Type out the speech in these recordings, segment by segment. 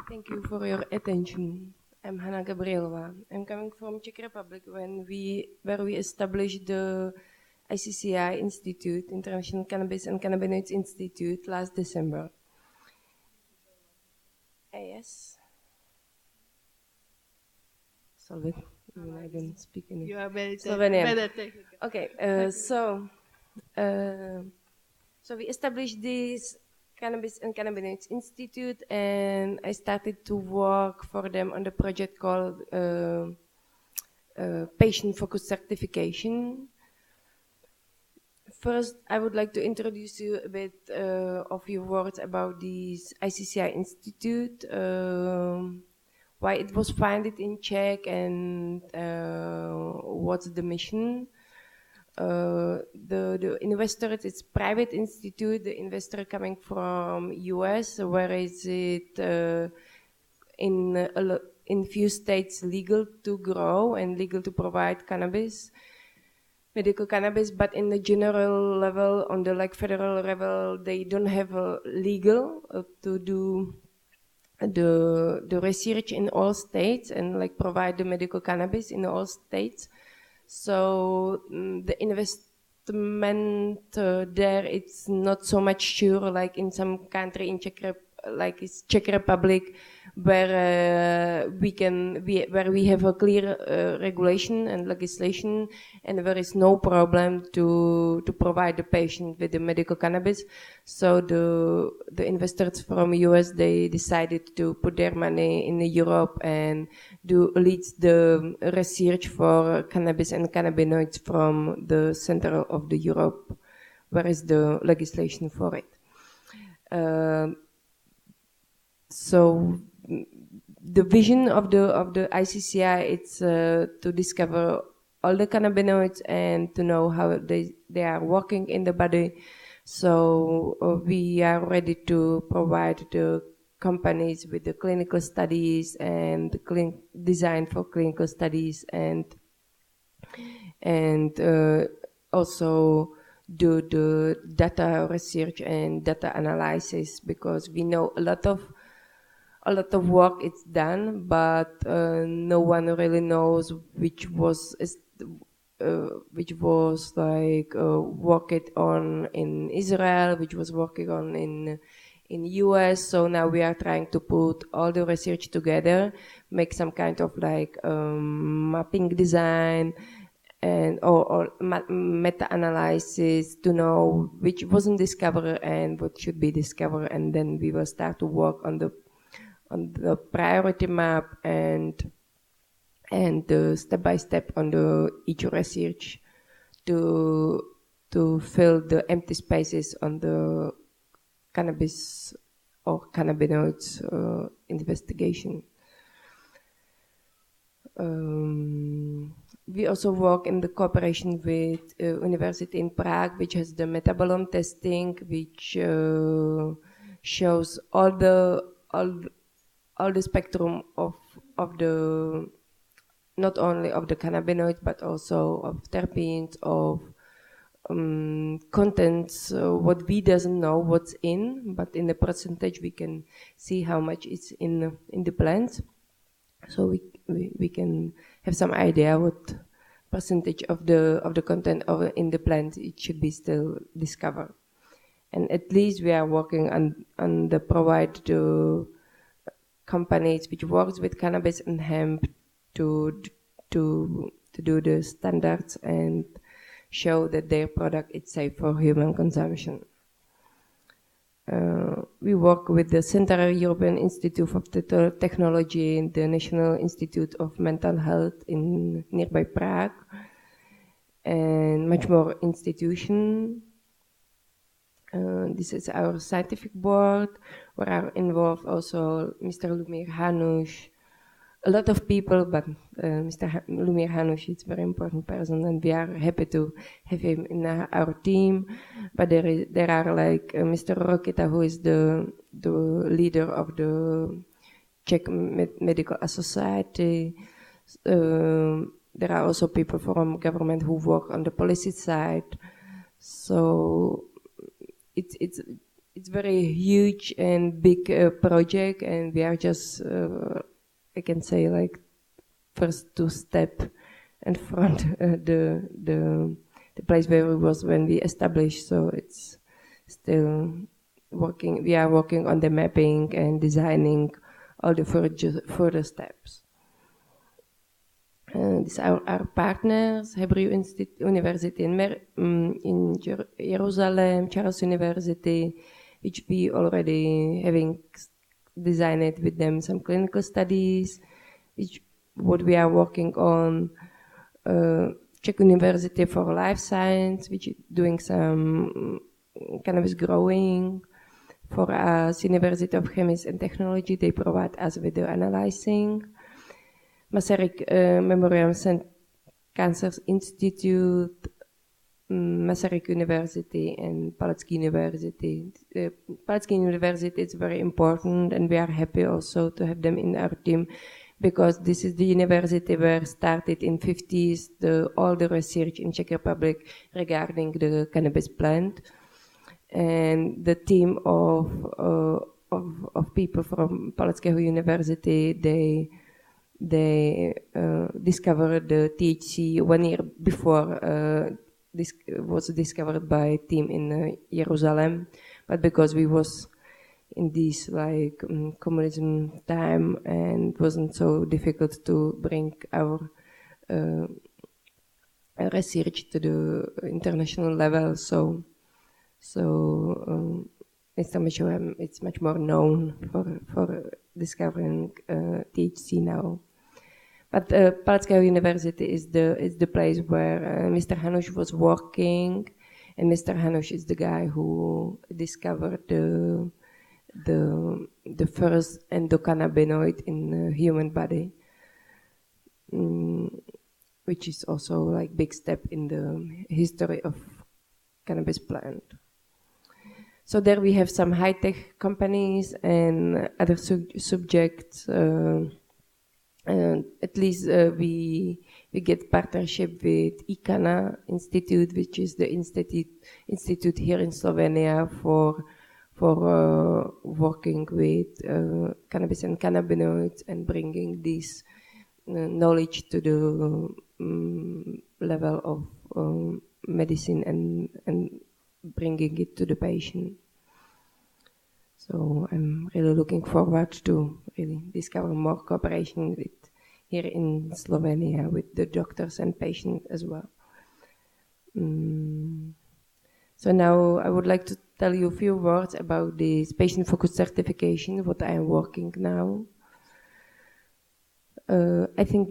Thank you for your attention. I'm Hana Gabrielova. I'm coming from Czech Republic where we established the ICCI Institute, International Cannabis and Cannabinoids Institute, last December. Yes. Solve it. I don't speak English. You are better technical. Okay, so we established this Cannabis and Cannabinoids Institute, and I started to work for them on the project called Patient-Focused Certification. First, I would like to introduce you a bit of few words about this ICCI Institute, why it was founded in Czech, and what's the mission. The investor, it's private institute. The investor coming from US, where is it in few states legal to grow and legal to provide cannabis, medical cannabis, but in the general level, on the federal level, they don't have a legal to do the research in all states and provide the medical cannabis in all states. So the investment there, it's not so much sure like in some country in Czech Republic, where we have a clear regulation and legislation, and there is no problem to provide the patient with the medical cannabis. So the investors from US, they decided to put their money in Europe and lead the research for cannabis and cannabinoids from the center of the Europe, where is the legislation for it. So the vision of the ICCI, it's to discover all the cannabinoids and to know how they are working in the body. So we are ready to provide the companies with the clinical studies and the design for clinical studies, and also do the data research and data analysis, because we know a lot of work is done, but no one really knows which was worked on in Israel, which was working on in US. So now we are trying to put all the research together, make some kind of mapping design and or meta-analysis to know which wasn't discovered and what should be discovered, and then we will start to work on the priority map and the step-by-step on the each research to fill the empty spaces on the cannabis or cannabinoids investigation. We also work in the cooperation with University in Prague, which has the metabolome testing, which shows all the spectrum of the, not only of the cannabinoids, but also of terpenes, of contents, what we doesn't know what's in, but in the percentage we can see how much is in the plants. So we can have some idea what percentage of the content in the plant it should be still discovered. And at least we are working on the provide to companies which works with cannabis and hemp to do the standards and show that their product is safe for human consumption. We work with the Central European Institute of Technology and the National Institute of Mental Health in nearby Prague, and much more institutions. This is our scientific board, where are involved also Mr. Lumir Hanush, a lot of people, but Mr. Lumir Hanush is a very important person, and we are happy to have him in our team. But there are Mr. Rokita, who is the leader of the Czech Medical Society. There are also people from government who work on the policy side. So it's it's very huge and big project, and we are just, I can say, like first to step in front the place where we was when we established. So it's still working. We are working on the mapping and designing all the further steps. These are our partners: Hebrew University in Jerusalem, Charles University, which we already having designed with them some clinical studies, which what we are working on. Czech University for Life Science, which is doing some cannabis growing. For us, University of Chemistry and Technology, they provide us with the analyzing. Masaryk Memorial Cancer Institute, Masaryk University, and Palacký University. Palacký University is very important, and we are happy also to have them in our team, because this is the university where started in 50s all the research in Czech Republic regarding the cannabis plant. And the team of people from Palackého University, they discovered the THC 1 year before. This was discovered by a team in Jerusalem, but because we was in this like communism time, and it wasn't so difficult to bring our research to the international level, so it's much more known for discovering THC now. But Palackého University is the place where Mr. Hanush was working, and Mr. Hanush is the guy who discovered the first endocannabinoid in the human body, which is also like big step in the history of cannabis plant. So there we have some high-tech companies and other subjects. At least we get partnership with ICCI Institute, which is the institute here in Slovenia for working with cannabis and cannabinoids and bringing this knowledge to the level of medicine and bringing it to the patient. So I'm really looking forward to really discover more cooperation with here in Slovenia with the doctors and patients as well. So now I would like to tell you a few words about this patient-focused certification, what I am working now. I think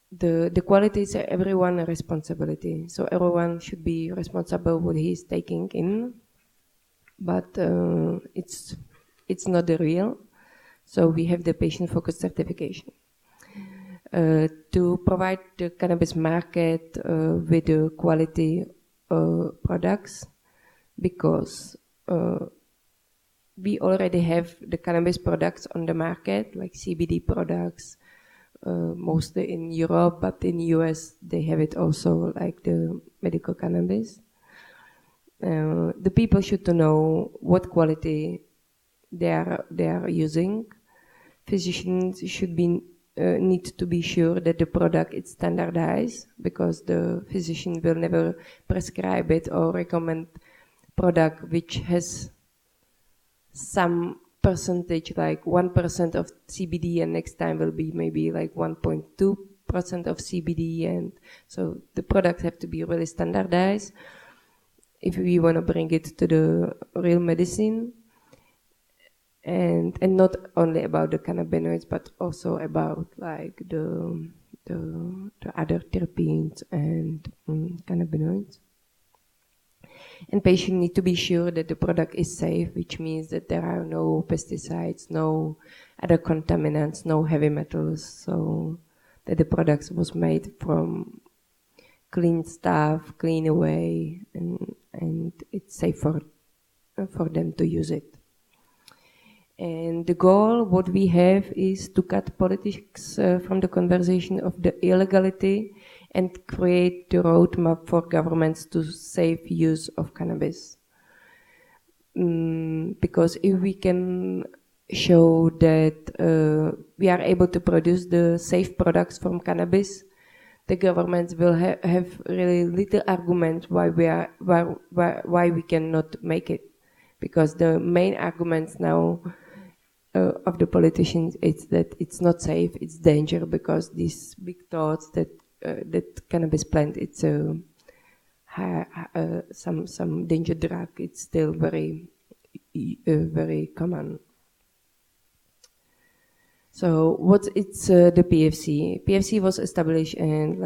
the quality is everyone's responsibility. So everyone should be responsible what he is taking in, but it's not the real. So we have the patient-focused certification to provide the cannabis market with the quality products, because we already have the cannabis products on the market, like CBD products, mostly in Europe, but in US they have it also, like the medical cannabis. The people should know what quality they are using. Physicians should need to be sure that the product is standardized, because the physician will never prescribe it or recommend product which has some percentage, like 1% of CBD, and next time will be maybe like 1.2% of CBD, and so the products have to be really standardized if we want to bring it to the real medicine. And not only about the cannabinoids, but also about like the other terpenes and cannabinoids. And patients need to be sure that the product is safe, which means that there are no pesticides, no other contaminants, no heavy metals, so that the product was made from clean stuff, clean away, and it's safe for them to use it. And the goal, what we have, is to cut politics from the conversation of the illegality and create the roadmap for governments to safe use of cannabis. because if we can show that we are able to produce the safe products from cannabis, the governments will have really little argument why we cannot make it, because the main arguments now of the politicians is that it's not safe, it's danger, because these big thoughts that that cannabis plant it's some danger drug. It's still very common. So what's the PFC? PFC was established and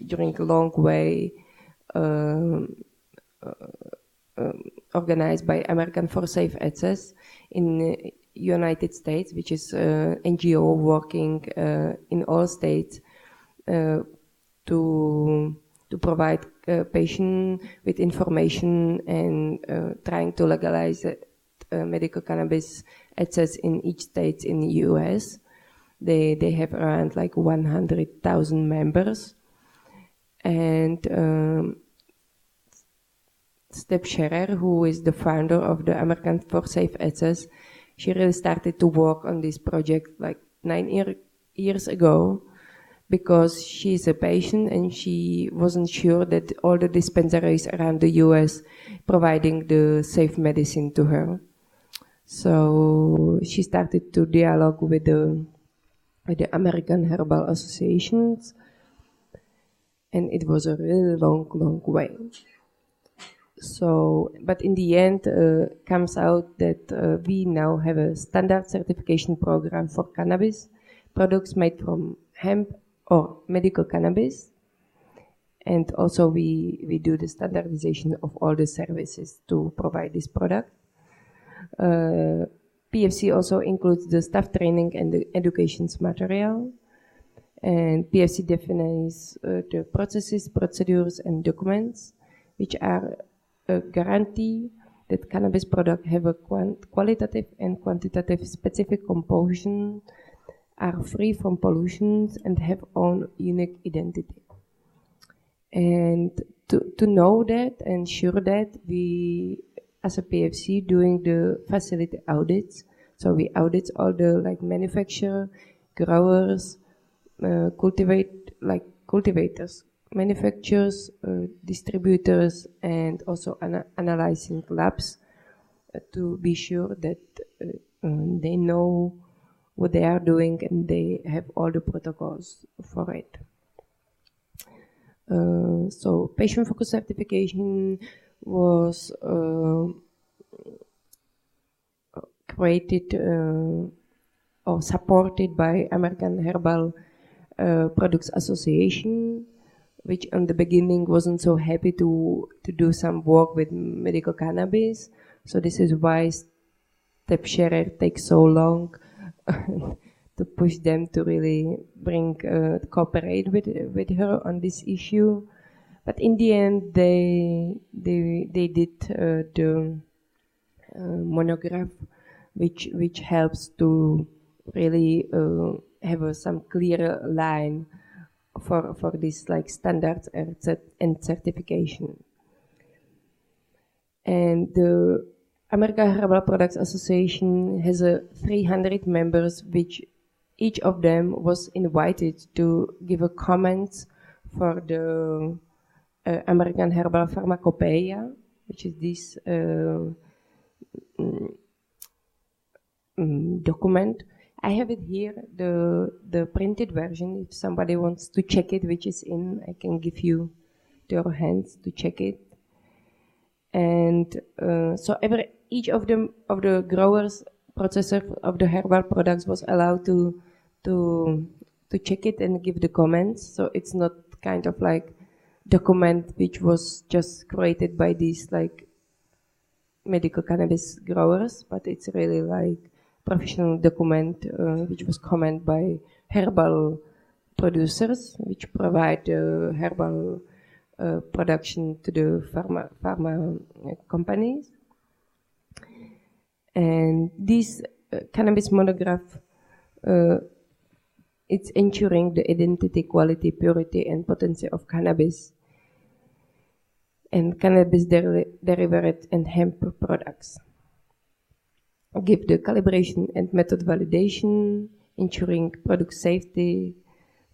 during a long way organized by American for Safe Access in United States, which is NGO working in all states to provide patients with information and trying to legalize medical cannabis access in each state in the US. They have around 100,000 members, and Step Scherer, who is the founder of the American for Safe Access, she really started to work on this project 9 years ago, because she's a patient and she wasn't sure that all the dispensaries around the US providing the safe medicine to her. So she started to dialogue with the American Herbal Associations, and it was a really long way. So, but in the end, comes out that we now have a standard certification program for cannabis products made from hemp or medical cannabis, and also we do the standardization of all the services to provide this product. PFC also includes the staff training and the education's material, and PFC defines the processes, procedures, and documents which are a guarantee that cannabis products have a qualitative and quantitative specific composition, are free from pollutions, and have own unique identity. And to know that and ensure that, we as a PFC doing the facility audits. So we audit all the manufacturer, growers, cultivators, manufacturers, distributors, and also analyzing labs to be sure that they know what they are doing and they have all the protocols for it. So patient-focused certification was created or supported by American Herbal Products Association, which in the beginning wasn't so happy to do some work with medical cannabis. So this is why Step Scherer takes so long to push them to really cooperate with her on this issue. But in the end, they did the monograph, which helps to really have some clear line for this standards and certification. And the American Herbal Products Association has 300 members, which each of them was invited to give a comment for the American Herbal Pharmacopoeia, which is this document. I have it here, the printed version. If somebody wants to check it, which is in, I can give you to your hands to check it. And so each of the growers, processors of the herbal products was allowed to check it and give the comments. So it's not kind of document which was just created by these medical cannabis growers, but it's really professional document which was commented by herbal producers, which provide herbal production to the pharma companies. And this cannabis monograph, it's ensuring the identity, quality, purity, and potency of cannabis. and cannabis derivatives and hemp products. Give the calibration and method validation, ensuring product safety,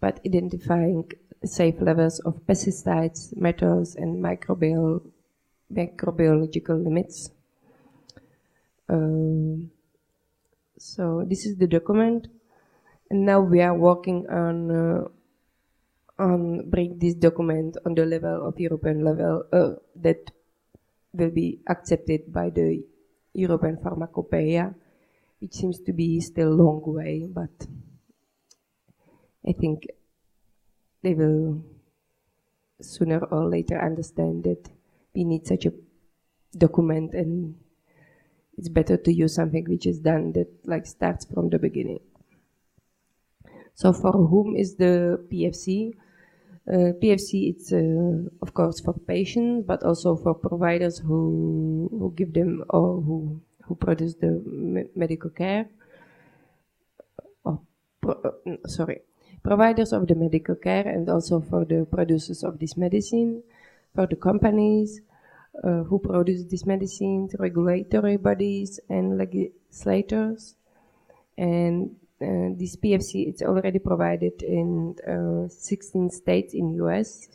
but identifying safe levels of pesticides, metals, and microbiological limits. So this is the document, and now we are working on bring this document on the level of European level that will be accepted by the European Pharmacopoeia, which seems to be still a long way, but I think they will sooner or later understand that we need such a document, and it's better to use something which is done that like starts from the beginning. So for whom is the PFC? PFC, it's of course for patients, but also for providers who give them or who produce the medical care. Providers of the medical care, and also for the producers of this medicine, for the companies who produce this medicine, regulatory bodies and legislators. And this PFC, it's already provided in 16 states in US.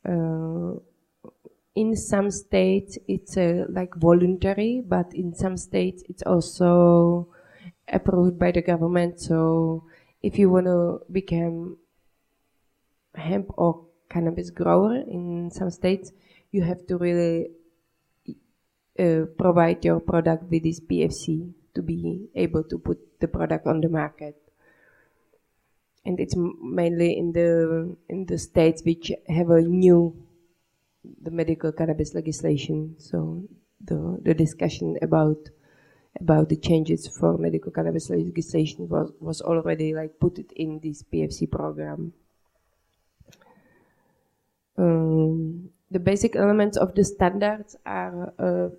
In some states it's like voluntary, but in some states it's also approved by the government. So if you want to become hemp or cannabis grower in some states, you have to really provide your product with this PFC to be able to put the product on the market. And it's mainly in the states which have the medical cannabis legislation. So the discussion about the changes for medical cannabis legislation was already like put it in this PFC program. The basic elements of the standards are the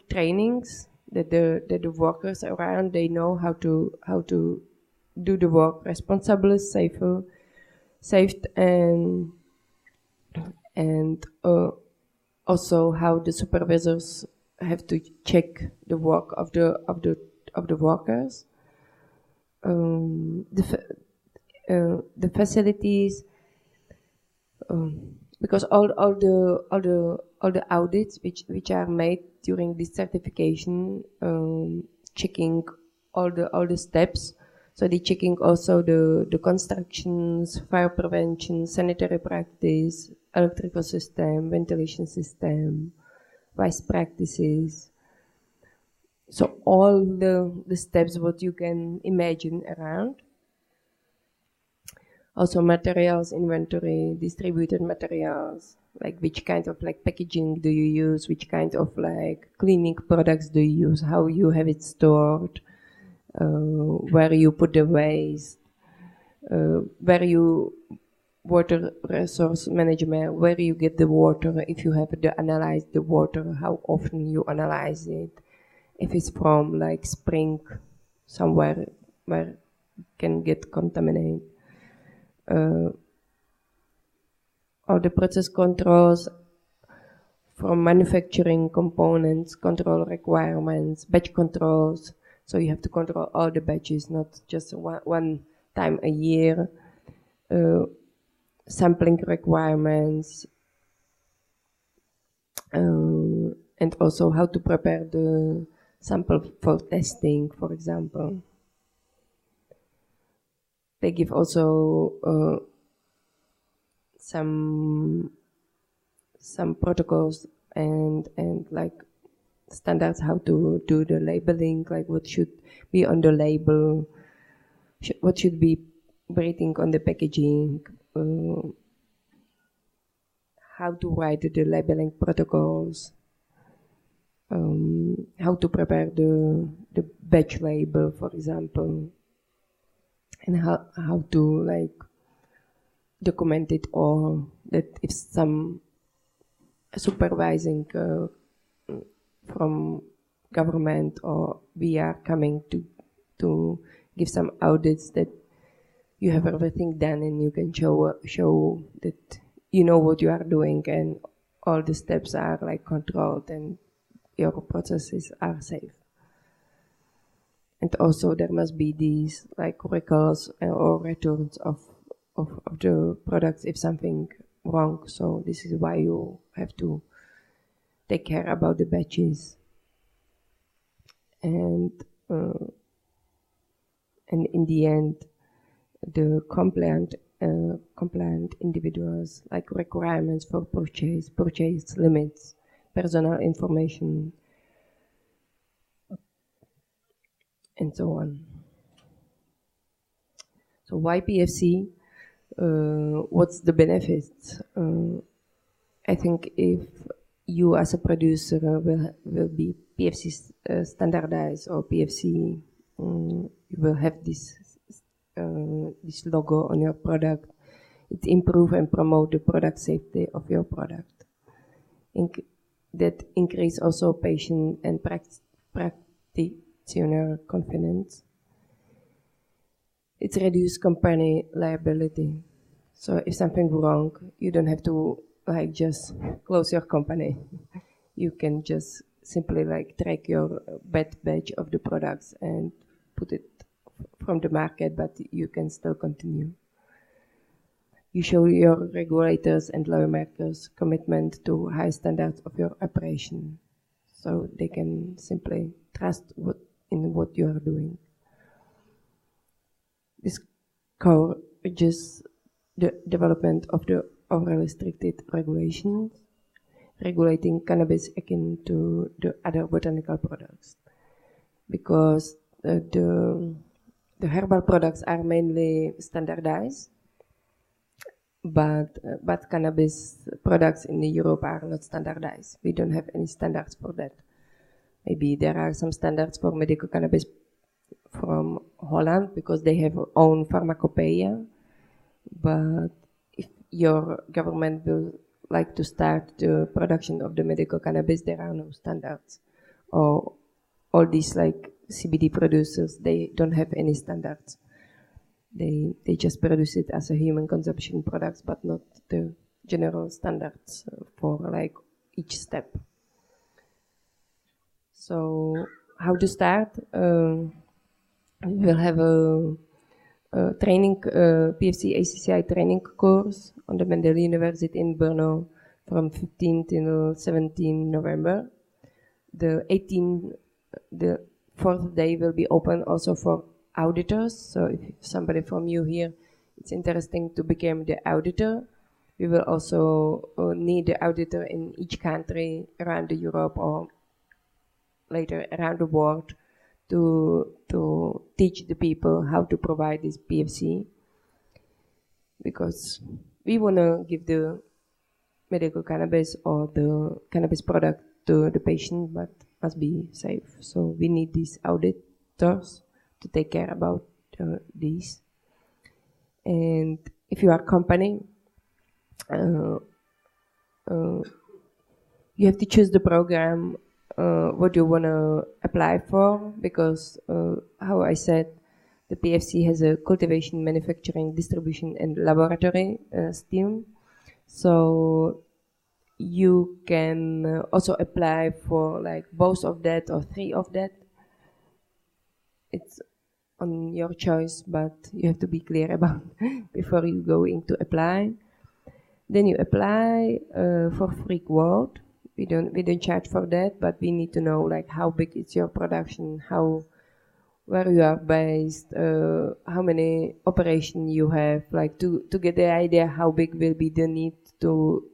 trainings that the workers around, they know how to do the work responsibly, safe, and also how the supervisors have to check the work of the workers. The facilities, because all the audits which are made during this certification, checking all the steps. So they're checking also the constructions, fire prevention, sanitary practice, electrical system, ventilation system, wise practices. So all the steps what you can imagine around. Also materials, inventory, distributed materials, like which kind of like packaging do you use, which kind of like cleaning products do you use, how you have it stored, where you put the waste, where you water resource management, where you get the water, if you have to analyze the water, how often you analyze it, if it's from like spring somewhere where it can get contaminated. All the process controls from manufacturing components, control requirements, batch controls. So you have to control all the batches, not just one time a year. Sampling requirements, and also how to prepare the sample for testing, for example. They give also some protocols and like standards how to do the labeling, like what should be on the label, what should be written on the packaging, how to write the labeling protocols, how to prepare the batch label, for example, and how to like document it all, that if some supervising from government or we are coming to give some audits, that you have everything done and you can show that you know what you are doing, and all the steps are like controlled and your processes are safe. And also there must be these like recalls or returns of the products if something wrong. So this is why you have to take care about the batches. And in the end, the compliant individuals like requirements for purchase limits, personal information, and so on. So why PFC? What's the benefits? I think if you as a producer will be PFC standardized or PFC, you will have this logo on your product. It improve and promote the product safety of your product. That increase also patient and practitioner confidence. It reduce company liability. So if something wrong, you don't have to like just close your company. You can just simply like track your bad batch of the products and put it from the market, but you can still continue. You show your regulators and lawmakers commitment to high standards of your operation, so they can simply trust in what you are doing. This encourages the development of the over-restricted regulations, regulating cannabis akin to the other botanical products, because the herbal products are mainly standardized, but cannabis products in Europe are not standardized. We don't have any standards for that. Maybe there are some standards for medical cannabis from Holland because they have own pharmacopoeia, but if your government will like to start the production of the medical cannabis, there are no standards. Or all these like CBD producers, they don't have any standards. They just produce it as a human consumption products, but not the general standards for like each step. So how to start? We will have a training, PFC ICCI training course on the Mendel University in Brno from 15 till 17 November. The 4th day will be open also for auditors. So if somebody from you here, it's interesting to become the auditor. We will also need the auditor in each country around Europe or later around the world to teach the people how to provide this PFC, because we want to give the medical cannabis or the cannabis product to the patient, but must be safe. So we need these auditors to take care about these. And if you are a company, you have to choose the program what you want to apply for, because how I said, the PFC has a cultivation, manufacturing, distribution, and laboratory stream. So you can also apply for like both of that or 3 of that. It's on your choice, but you have to be clear about before you go into apply. Then you apply for free quote. We don't charge for that, but we need to know like how big is your production, where you are based, how many operations you have, like to get the idea how big will be the need to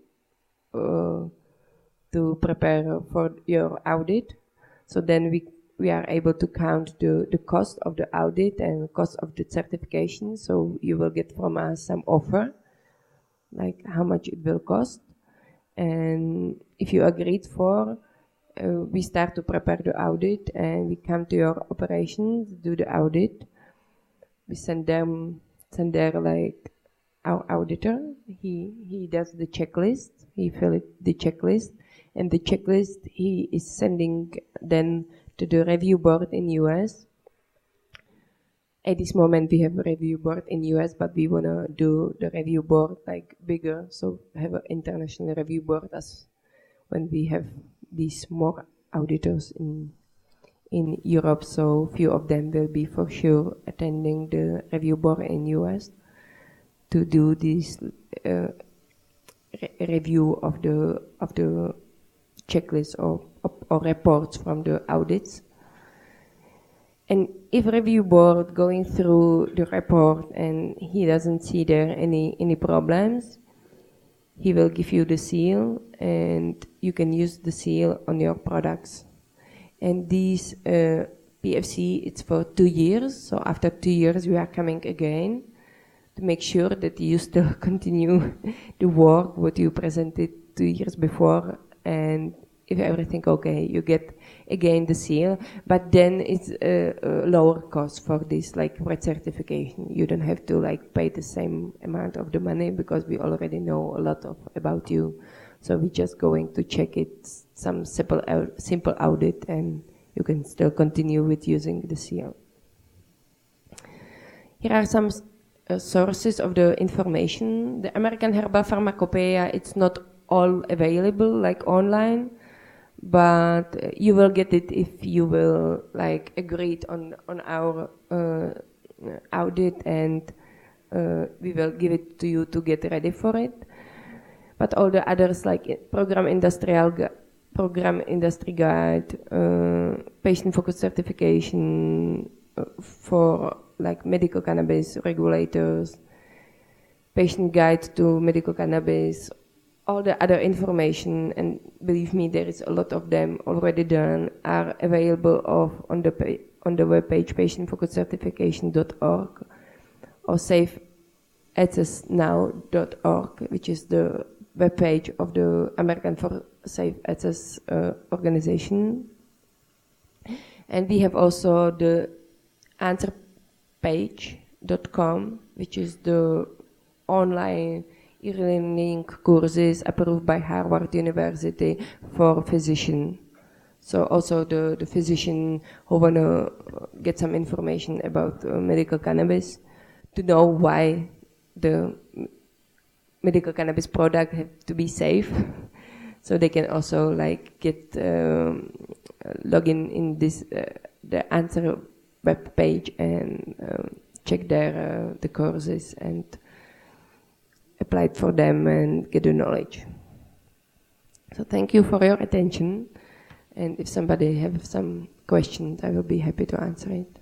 prepare for your audit. So then we are able to count the cost of the audit and cost of the certification. So you will get from us some offer, like how much it will cost. And if you agreed for, we start to prepare the audit and we come to your operations, do the audit. We send there like our auditor. He does the checklist. He fills the checklist, and the checklist he is sending then to the review board in US. At this moment we have a review board in US, but we wanna do the review board like bigger, so have an international review board as when we have these more auditors in Europe, so few of them will be for sure attending the review board in US to do this review of the checklist or reports from the audits. And if review board going through the report and he doesn't see there any problems, he will give you the seal, and you can use the seal on your products. And these PFC, it's for 2 years. So after 2 years, we are coming again to make sure that you still continue the work what you presented 2 years before. And if everything okay, you get again the seal. But then it's a lower cost for this like red certification. You don't have to like pay the same amount of the money because we already know a lot about you. So we're just going to check it, some simple audit, and you can still continue with using the seal. Here are some sources of the information. The American Herbal Pharmacopoeia, it's not all available like online, but you will get it if you will like agree on our audit, and we will give it to you to get ready for it. But all the others like Program Industry Guide, Patient-Focused Certification for like medical cannabis regulators, Patient Guide to Medical Cannabis, all the other information, and believe me, there is a lot of them already done, are available on the webpage patientfocusedcertification.org or safeaccessnow.org, which is the webpage of the American for Safe Access organization. And we have also the answerpage.com, which is the online e-learning courses approved by Harvard University for physicians. So also the physician who want to get some information about medical cannabis, to know why the medical cannabis product have to be safe. So they can also like get log in this the answer web page and check their the courses and apply it for them and get the knowledge. So thank you for your attention, and if somebody have some questions, I will be happy to answer it.